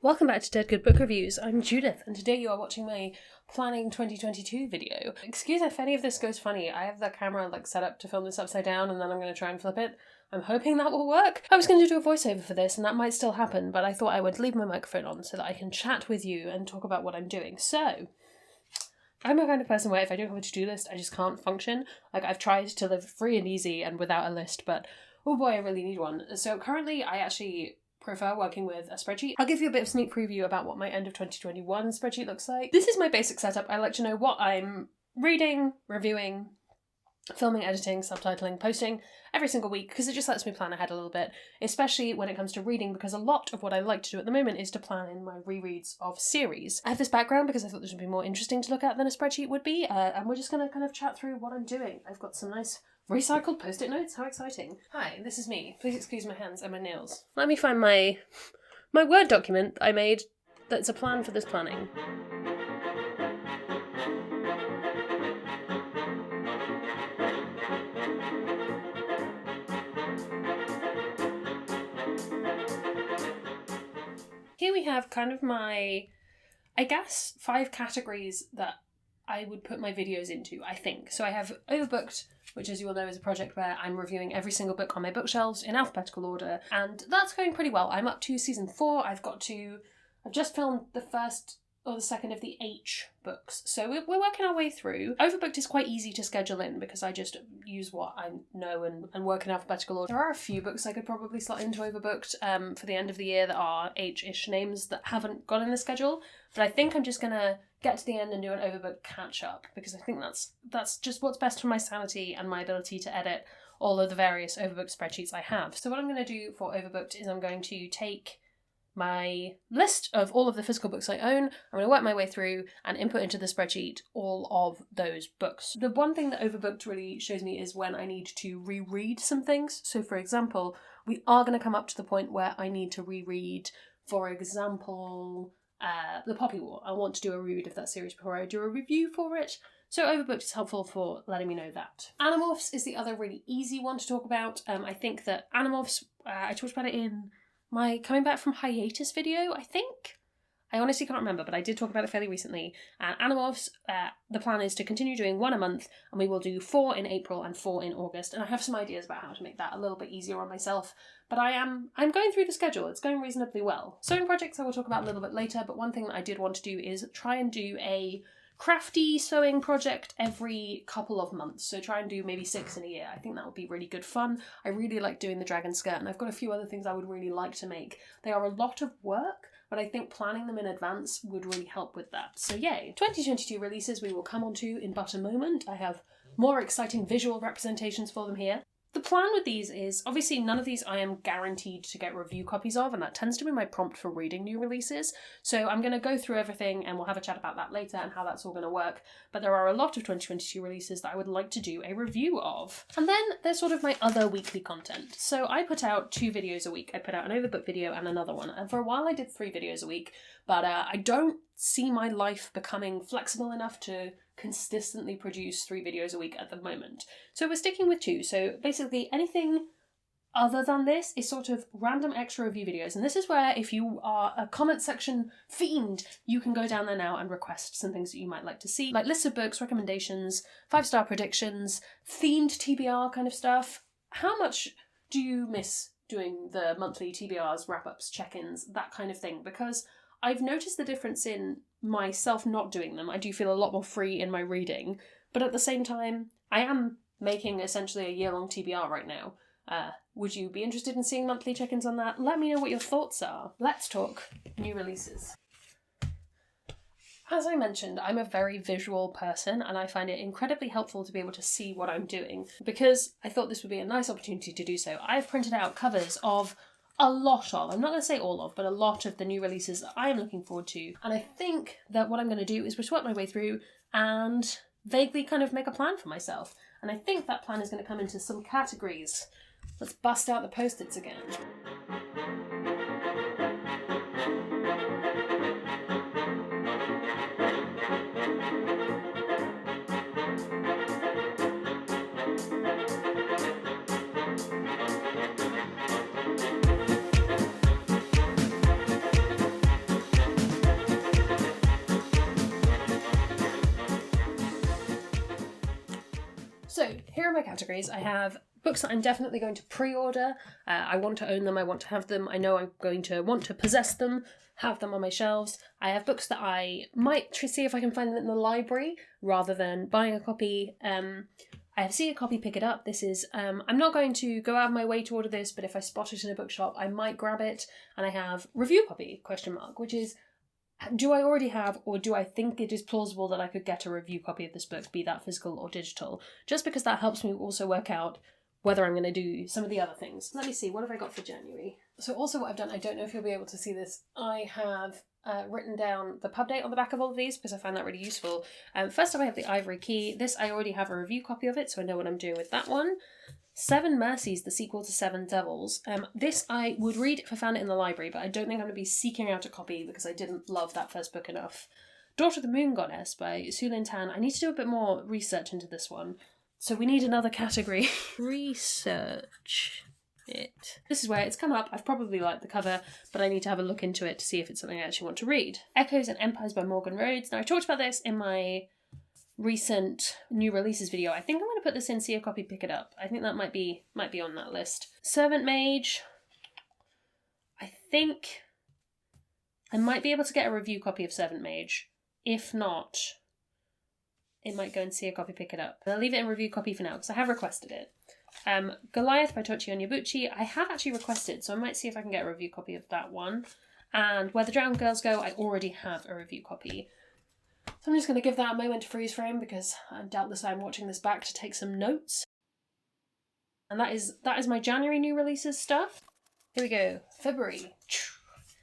Welcome back to Dead Good Book Reviews. I'm Judith, and today you are watching my Planning 2022 video. Excuse if any of this goes funny. I have the camera set up to film this upside down, and then I'm going to try and flip it. I'm hoping that will work. I was going to do a voiceover for this, and that might still happen, but I thought I would leave my microphone on so that I can chat with you and talk about what I'm doing. So, I'm a kind of person where if I don't have a to-do list, I just can't function. I've tried to live free and easy and without a list, but oh boy, I really need one. So currently, I actually prefer working with a spreadsheet. I'll give you a bit of sneak preview about what my end of 2021 spreadsheet looks like. This is my basic setup. I like to know what I'm reading, reviewing, filming, editing, subtitling, posting every single week, because it just lets me plan ahead a little bit, especially when it comes to reading, because a lot of what I like to do at the moment is to plan in my rereads of series. I have this background because I thought this would be more interesting to look at than a spreadsheet would be, and we're just going to kind of chat through what I'm doing. I've got some nice recycled post-it notes. How exciting. Hi, this is me. Please excuse my hands and my nails. Let me find my Word document I made that's a plan for this planning. Here we have kind of my, 5 categories that I would put my videos into, I think. So I have Overbooked, which, as you all know, is a project where I'm reviewing every single book on my bookshelves in alphabetical order, and that's going pretty well. I'm up to season 4. I've just filmed the first or the second of the H books, so we're working our way through. Overbooked is quite easy to schedule in because I just use what I know and work in alphabetical order. There are a few books I could probably slot into Overbooked for the end of the year that are H-ish names that haven't got in the schedule, but I think I'm just gonna get to the end and do an Overbooked catch-up, because I think that's just what's best for my sanity and my ability to edit all of the various Overbooked spreadsheets I have. So what I'm going to do for Overbooked is I'm going to take my list of all of the physical books I own, I'm going to work my way through and input into the spreadsheet all of those books. The one thing that Overbooked really shows me is when I need to reread some things. So for example, we are going to come up to the point where I need to reread, for example, The Poppy War. I want to do a reread of that series before I do a review for it, so Overbooked is helpful for letting me know that. Animorphs is the other really easy one to talk about. I think that Animorphs, I talked about it in my coming back from hiatus video, I think? I honestly can't remember, but I did talk about it fairly recently. Animorphs, the plan is to continue doing 1 a month, and we will do 4 in April and 4 in August, and I have some ideas about how to make that a little bit easier on myself, but I'm going through the schedule. It's going reasonably well. Sewing projects I will talk about a little bit later, but one thing that I did want to do is try and do a crafty sewing project every couple of months, so try and do maybe 6 in a year. I think that would be really good fun. I really like doing the dragon skirt, and I've got a few other things I would really like to make. They are a lot of work, but I think planning them in advance would really help with that. So yay. 2022 releases we will come on to in but a moment. I have more exciting visual representations for them here. The plan with these is, obviously none of these I am guaranteed to get review copies of, and that tends to be my prompt for reading new releases. So I'm going to go through everything and we'll have a chat about that later and how that's all going to work. But there are a lot of 2022 releases that I would like to do a review of. And then there's sort of my other weekly content. So I put out 2 videos a week. I put out an Overbooked video and another one. And for a while I did 3 videos a week, but I don't see my life becoming flexible enough to consistently produce 3 videos a week at the moment. So we're sticking with 2. So basically anything other than this is sort of random extra review videos. And this is where, if you are a comment section fiend, you can go down there now and request some things that you might like to see, like lists of books, recommendations, 5-star predictions, themed TBR kind of stuff. How much do you miss doing the monthly TBRs, wrap-ups, check-ins, that kind of thing? Because I've noticed the difference in myself not doing them. I do feel a lot more free in my reading, but at the same time, I am making essentially a year-long TBR right now. Would you be interested in seeing monthly check-ins on that? Let me know what your thoughts are. Let's talk new releases. As I mentioned, I'm a very visual person, and I find it incredibly helpful to be able to see what I'm doing. Because I thought this would be a nice opportunity to do so, I've printed out covers of a lot of, I'm not going to say all of, but a lot of the new releases that I'm looking forward to. And I think that what I'm going to do is just work my way through and vaguely kind of make a plan for myself. And I think that plan is going to come into some categories. Let's bust out the post-its again. So here are my categories. I have books that I'm definitely going to pre-order. I want to own them, I want to have them, I know I'm going to want to possess them, have them on my shelves. I have books that I might see if I can find them in the library rather than buying a copy. I have See a Copy, Pick It Up. This is, I'm not going to go out of my way to order this, but if I spot it in a bookshop, I might grab it. And I have Review Copy, ? Which is, do I already have, or do I think it is plausible that I could get a review copy of this book, be that physical or digital? Just because that helps me also work out whether I'm going to do some of the other things. Let me see, what have I got for January? So also what I've done, I don't know if you'll be able to see this, I have written down the pub date on the back of all of these because I find that really useful. First up I have The Ivory Key. This I already have a review copy of it, so I know what I'm doing with that one. Seven Mercies, the sequel to Seven Devils. This I would read if I found it in the library, but I don't think I'm going to be seeking out a copy because I didn't love that first book enough. Daughter of the Moon Goddess by Sulin Tan. I need to do a bit more research into this one. So we need another category. Research it. This is where it's come up. I've probably liked the cover, but I need to have a look into it to see if it's something I actually want to read. Echoes and Empires by Morgan Rhodes. Now I talked about this in my recent new releases video. I think I'm going to put this in See a Copy, Pick It Up. I think that might be on that list. Servant Mage. I think I might be able to get a review copy of Servant Mage. If not, it might go and See a Copy, Pick It Up. I'll leave it in review copy for now because I have requested it. Goliath by Tochi Onyebuchi. I have actually requested, so I might see if I can get a review copy of that one. And Where the Drowned Girls Go, I already have a review copy. So I'm just going to give that a moment to freeze frame because doubtless I'm watching this back to take some notes. And that is my January new releases stuff. Here we go. February.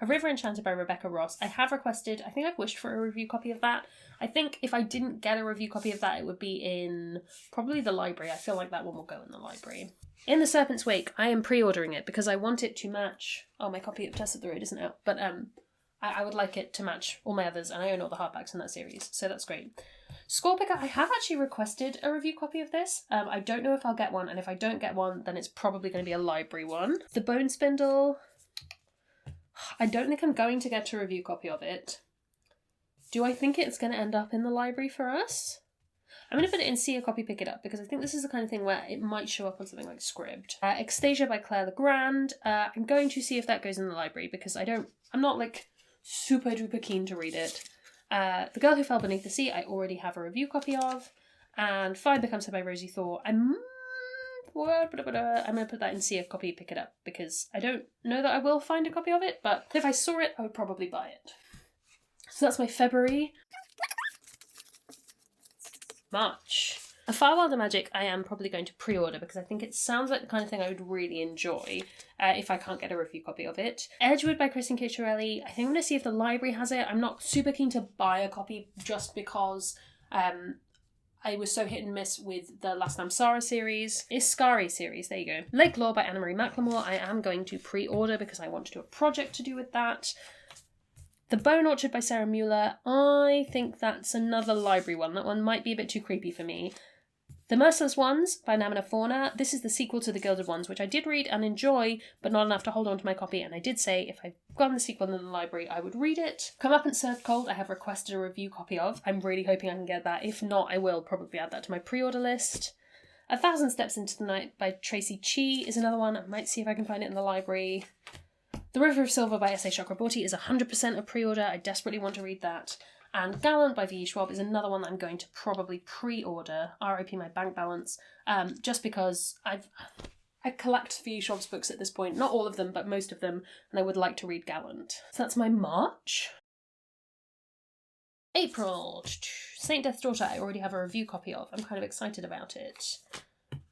A River Enchanted by Rebecca Ross. I have requested, I think I've wished for a review copy of that. I think if I didn't get a review copy of that, it would be in probably the library. I feel like that one will go in the library. In the Serpent's Wake, I am pre-ordering it because I want it to match... Oh, my copy of Tess of the Road isn't out. But I would like it to match all my others, and I own all the hardbacks in that series, so that's great. Scorepicker, I have actually requested a review copy of this. I don't know if I'll get one, and if I don't get one, then it's probably going to be a library one. The Bone Spindle... I don't think I'm going to get a review copy of it. Do I think it's going to end up in the library for us? I'm going to put it in See a Copy, Pick It Up, because I think this is the kind of thing where it might show up on something like Scribd. Extasia by Claire Legrand. I'm going to see if that goes in the library, because I'm not, like, super duper keen to read it. The Girl Who Fell Beneath the Sea, I already have a review copy of. And Fire Becomes Her by Rosie Thor. I'm going to put that in See a Copy, Pick It Up, because I don't know that I will find a copy of it, but if I saw it, I would probably buy it. So that's my February. March. A Far Wilder Magic I am probably going to pre-order because I think it sounds like the kind of thing I would really enjoy if I can't get a review copy of it. Edgewood by Kristen Cicciarelli. I think I'm going to see if the library has it. I'm not super keen to buy a copy just because I was so hit and miss with the Last Namsara series. Iskari series, there you go. Lake Law by Anna-Marie McLemore I am going to pre-order because I want to do a project to do with that. The Bone Orchard by Sarah Mueller, I think that's another library one. That one might be a bit too creepy for me. The Merciless Ones by Namina Fauna. This is the sequel to The Gilded Ones, which I did read and enjoy, but not enough to hold on to my copy, and I did say if I'd gotten the sequel in the library, I would read it. Come Up and Serve Cold, I have requested a review copy of. I'm really hoping I can get that. If not, I will probably add that to my pre-order list. 1,000 Steps Into the Night by Tracy Chee is another one. I might see if I can find it in the library. The River of Silver by S.A. Chakraborty is 100% a pre-order. I desperately want to read that. And Gallant by V.E. Schwab is another one that I'm going to probably pre-order. RIP my bank balance. Just because I collect V.E. Schwab's books at this point. Not all of them, but most of them. And I would like to read Gallant. So that's my March. April. Saint Death's Daughter I already have a review copy of. I'm kind of excited about it.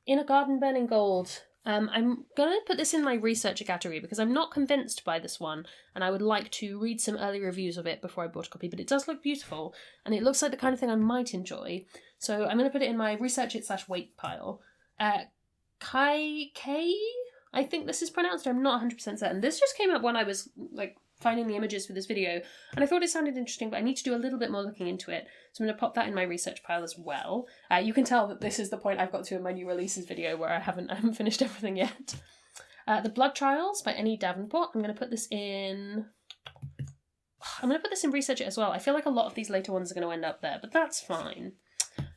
In a Garden Burning Gold. I'm going to put this in my researcher category because I'm not convinced by this one and I would like to read some early reviews of it before I bought a copy, but it does look beautiful and it looks like the kind of thing I might enjoy. So I'm going to put it in my research it / wait pile. Kai, I think this is pronounced, I'm not 100% certain. This just came up when I was like finding the images for this video and I thought it sounded interesting, but I need to do a little bit more looking into it. So I'm going to pop that in my research pile as well. You can tell that this is the point I've got to in my new releases video where I haven't finished everything yet. The Blood Trials by Annie Davenport. I'm going to put this in research it as well. I feel like a lot of these later ones are going to end up there, but that's fine.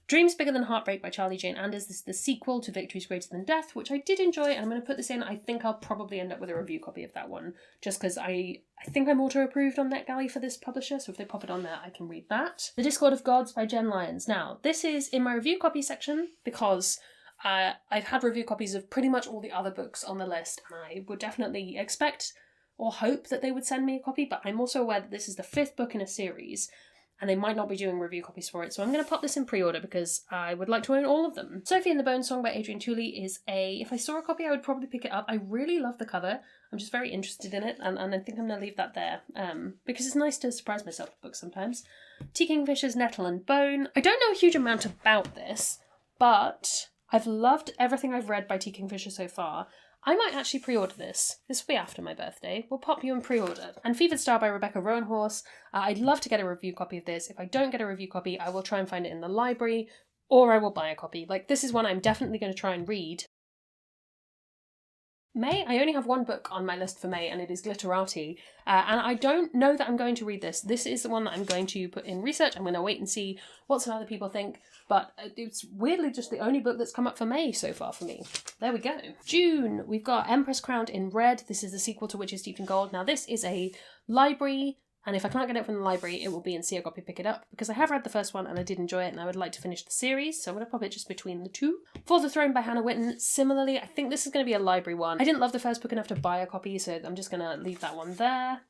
Dreams Bigger Than Heartbreak by Charlie Jane Anders. This is the sequel to Victories Greater Than Death, which I did enjoy, and I'm going to put this in. I think I'll probably end up with a review copy of that one, just because I think I'm auto-approved on NetGalley for this publisher, so if they pop it on there, I can read that. The Discord of Gods by Jen Lyons. Now, this is in my review copy section, because I've had review copies of pretty much all the other books on the list, and I would definitely expect or hope that they would send me a copy, but I'm also aware that this is the 5th book in a series, and they might not be doing review copies for it, so I'm going to pop this in pre-order because I would like to own all of them. Sophie and the Bone Song by Adrienne Tooley is if I saw a copy, I would probably pick it up. I really love the cover. I'm just very interested in it, and I think I'm going to leave that there, because it's nice to surprise myself with books sometimes. T. Kingfisher's Nettle and Bone. I don't know a huge amount about this, but I've loved everything I've read by T. Kingfisher so far. I might actually pre-order this. This will be after my birthday. We'll pop you in pre-order. And Fevered Star by Rebecca Roanhorse. I'd love to get a review copy of this. If I don't get a review copy, I will try and find it in the library, or I will buy a copy. Like, this is one I'm definitely going to try and read. May, I only have one book on my list for May, and it is Glitterati, and I don't know that I'm going to read this. This is the one that I'm going to put in research. I'm going to wait and see what some other people think, but it's weirdly just the only book that's come up for May so far for me. There we go. June, we've got Empress Crowned in Red. This is the sequel to Witches Steeped in Gold. Now, this is a library, and if I can't get it from the library, it will be in See a Copy Pick It Up, because I have read the first one and I did enjoy it, and I would like to finish the series, so I'm going to pop it just between the two. For the Throne by Hannah Witten. Similarly, I think this is going to be a library one. I didn't love the first book enough to buy a copy, so I'm just going to leave that one there.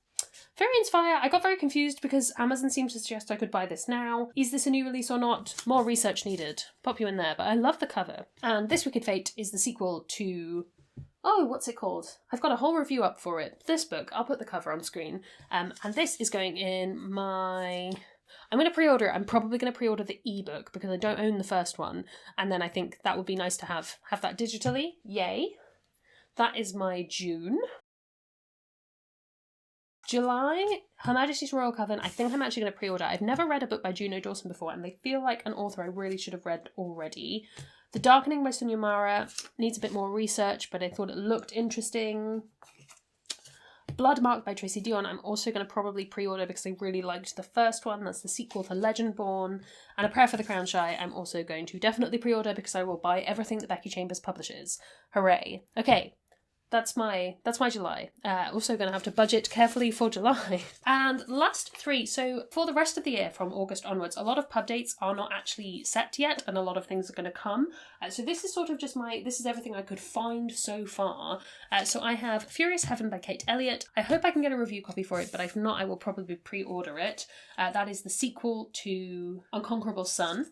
Variance Fire, I got very confused because Amazon seemed to suggest I could buy this now. Is this a new release or not? More research needed. Pop you in there, but I love the cover. And This Wicked Fate is the sequel to... oh, what's it called? I've got a whole review up for it. This book, I'll put the cover on screen. And this is going in my... I'm going to pre-order it. I'm probably going to pre-order the ebook because I don't own the first one. And then I think that would be nice to have that digitally. Yay. That is my June. July, Her Majesty's Royal Coven. I think I'm actually going to pre-order. I've never read a book by Juno Dawson before, and they feel like an author I really should have read already. The Darkening by Sonia Mara needs a bit more research, but I thought it looked interesting. Blood Marked by Tracy Dion, I'm also going to probably pre-order because I really liked the first one. That's the sequel to Legendborn. And A Prayer for the Crown Shy, I'm also going to definitely pre-order because I will buy everything that Becky Chambers publishes. Hooray. Okay. That's my July. Also going to have to budget carefully for July. And last 3, so for the rest of the year from August onwards, a lot of pub dates are not actually set yet, and a lot of things are going to come. So this is sort of just this is everything I could find so far. So I have Furious Heaven by Kate Elliott. I hope I can get a review copy for it, but if not, I will probably pre-order it. That is the sequel to Unconquerable Sun.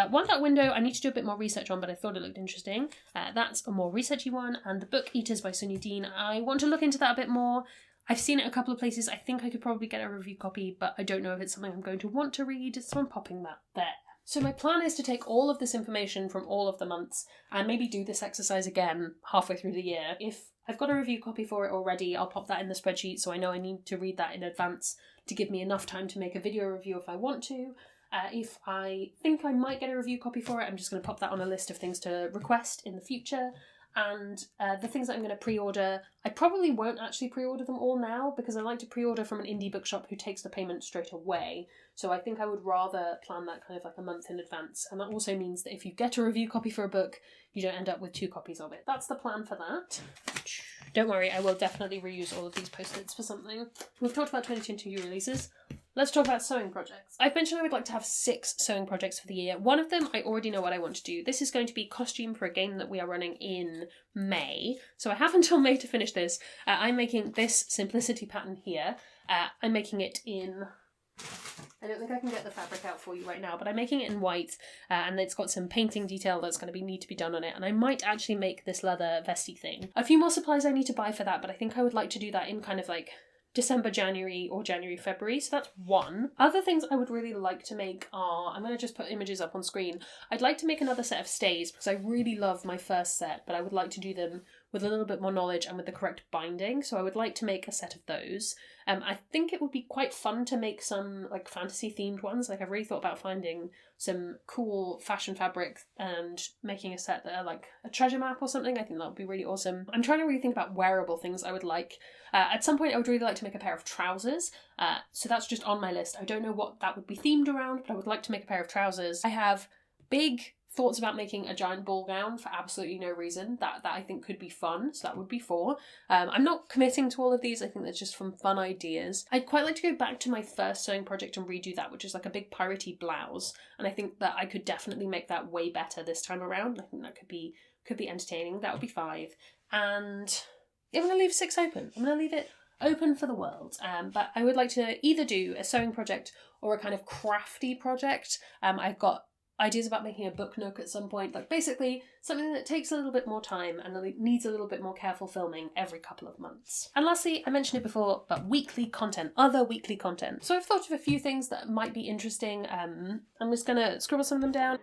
One Dark Window, I need to do a bit more research on, but I thought it looked interesting. That's a more researchy one. And The Book Eaters by Sonia Dean, I want to look into that a bit more. I've seen it a couple of places. I think I could probably get a review copy, but I don't know if it's something I'm going to want to read, so I'm popping that there. So my plan is to take all of this information from all of the months and maybe do this exercise again halfway through the year. If I've got a review copy for it already, I'll pop that in the spreadsheet so I know I need to read that in advance to give me enough time to make a video review if I want to. If I think I might get a review copy for it, I'm just going to pop that on a list of things to request in the future. And the things that I'm going to pre-order, I probably won't actually pre-order them all now because I like to pre-order from an indie bookshop who takes the payment straight away. So I think I would rather plan that kind of like a month in advance. And that also means that if you get a review copy for a book, you don't end up with 2 copies of it. That's the plan for that. Don't worry, I will definitely reuse all of these post-its for something. We've talked about 2022 releases. Let's talk about sewing projects. I've mentioned I would like to have 6 sewing projects for the year. One of them, I already know what I want to do. This is going to be costume for a game that we are running in May. So I have until May to finish this. I'm making this Simplicity pattern here. I'm making it in... I don't think I can get the fabric out for you right now, but I'm making it in white, and it's got some painting detail that's going to need to be done on it, and I might actually make this leather vesty thing. A few more supplies I need to buy for that, but I think I would like to do that in kind of like December, January, or January, February, so that's one. Other things I would really like to make are, I'm going to just put images up on screen. I'd like to make another set of stays because I really love my first set, but I would like to do them with a little bit more knowledge and with the correct binding, so I would like to make a set of those. I think it would be quite fun to make some like fantasy themed ones. Like I've really thought about finding some cool fashion fabric and making a set that are like a treasure map or something. I think that would be really awesome. I'm trying to really think about wearable things I would like. At some point I would really like to make a pair of trousers, so that's just on my list. I don't know what that would be themed around, but I would like to make a pair of trousers. I have big thoughts about making a giant ball gown for absolutely no reason. That I think could be fun, so that would be 4. I'm not committing to all of these. I think that's just from fun ideas. I'd quite like to go back to my first sewing project and redo that, which is like a big piratey blouse, and I think that I could definitely make that way better this time around. I think that could be entertaining. That would be 5. And I'm going to leave 6 open. I'm going to leave it open for the world. But I would like to either do a sewing project or a kind of crafty project. I've got ideas about making a book nook at some point, like basically something that takes a little bit more time and needs a little bit more careful filming every couple of months. And lastly, I mentioned it before, but weekly content, other weekly content. So I've thought of a few things that might be interesting. I'm just gonna scribble some of them down.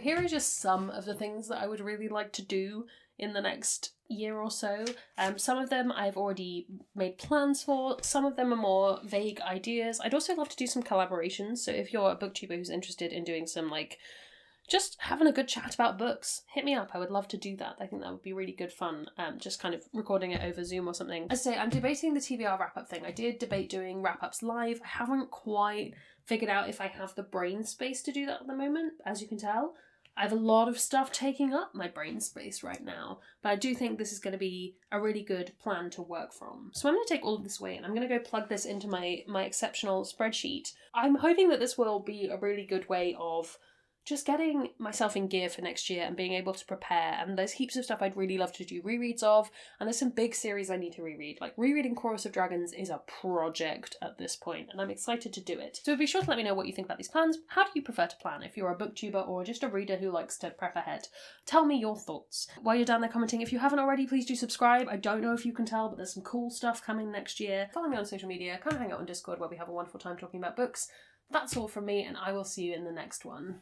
Here are just some of the things that I would really like to do in the next year or so. Some of them I've already made plans for, some of them are more vague ideas. I'd also love to do some collaborations, so if you're a booktuber who's interested in doing some just having a good chat about books, hit me up. I would love to do that. I think that would be really good fun, just kind of recording it over Zoom or something. As I say, I'm debating the TBR wrap-up thing. I did debate doing wrap-ups live. I haven't quite figured out if I have the brain space to do that at the moment, as you can tell. I have a lot of stuff taking up my brain space right now, but I do think this is going to be a really good plan to work from. So I'm going to take all of this away and I'm going to go plug this into my exceptional spreadsheet. I'm hoping that this will be a really good way of just getting myself in gear for next year and being able to prepare. And there's heaps of stuff I'd really love to do rereads of, and there's some big series I need to reread. Like rereading Chorus of Dragons is a project at this point, and I'm excited to do it. So be sure to let me know what you think about these plans. How do you prefer to plan if you're a booktuber or just a reader who likes to prep ahead? Tell me your thoughts. While you're down there commenting, if you haven't already, please do subscribe. I don't know if you can tell, but there's some cool stuff coming next year. Follow me on social media, come hang out on Discord where we have a wonderful time talking about books. That's all from me, and I will see you in the next one.